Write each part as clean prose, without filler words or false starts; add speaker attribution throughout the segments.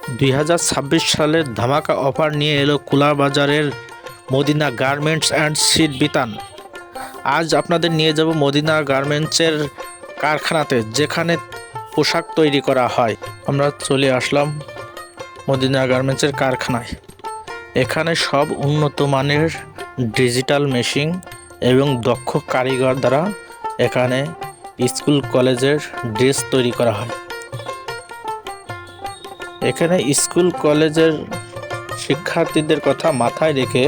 Speaker 1: 2026 সালের ধামাকা অফার নিয়ে এলো কুলার বাজারের মদিনা গার্মেন্টস অ্যান্ড সিট বিতান। আজ আপনাদের নিয়ে যাব মদিনা গার্মেন্টসের কারখানাতে, যেখানে পোশাক তৈরি করা হয়। আমরা চলে আসলাম মদিনা গার্মেন্টসের কারখানায়। এখানে সব উন্নত মানের ডিজিটাল মেশিন এবং দক্ষ কারিগর দ্বারা এখানে স্কুল কলেজের ড্রেস তৈরি করা হয়। এখানে স্কুল কলেজের শিক্ষার্থীদের কথা মাথায় রেখে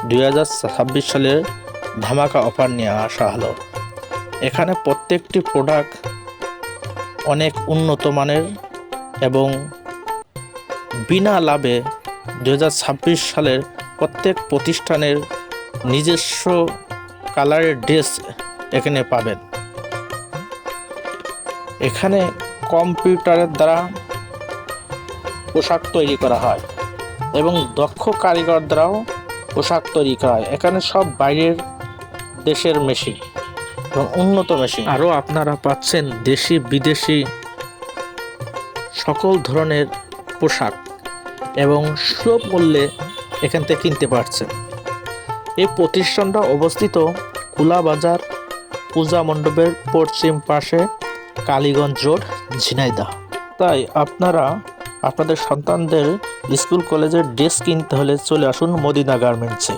Speaker 1: 2026 সালের ধামাকা অফার নিয়ে আসা হলো। এখানে প্রত্যেকটি প্রোডাক্ট অনেক উন্নত মানের এবং বিনা লাভে 2026 সালের প্রত্যেক প্রতিষ্ঠানের নিজস্ব কালারের ড্রেস এখানে পাবেন। এখানে কম্পিউটারের দ্বারা পোশাক তৈরি করা হয় এবং দক্ষ কারিগর দ্বারাও পোশাক তৈরি করা হয়। এখানে সব বাইরের দেশের মেশিন এবং উন্নত মেশিন। আরও আপনারা পাচ্ছেন দেশি বিদেশি সকল ধরনের পোশাক এবং সুলভ মূল্যে এখান থেকে কিনতে পারছেন। এই প্রতিষ্ঠানটা অবস্থিত কুলা বাজার পূজা মণ্ডপের পশ্চিম পাশে, কালীগঞ্জ রোড, ঝিনাইদহ। তাই আপনারা আপনাদের সন্তানদের স্কুল কলেজের ড্রেস কিনতে হলে চলে আসুন মদিনা গার্মেন্টসে।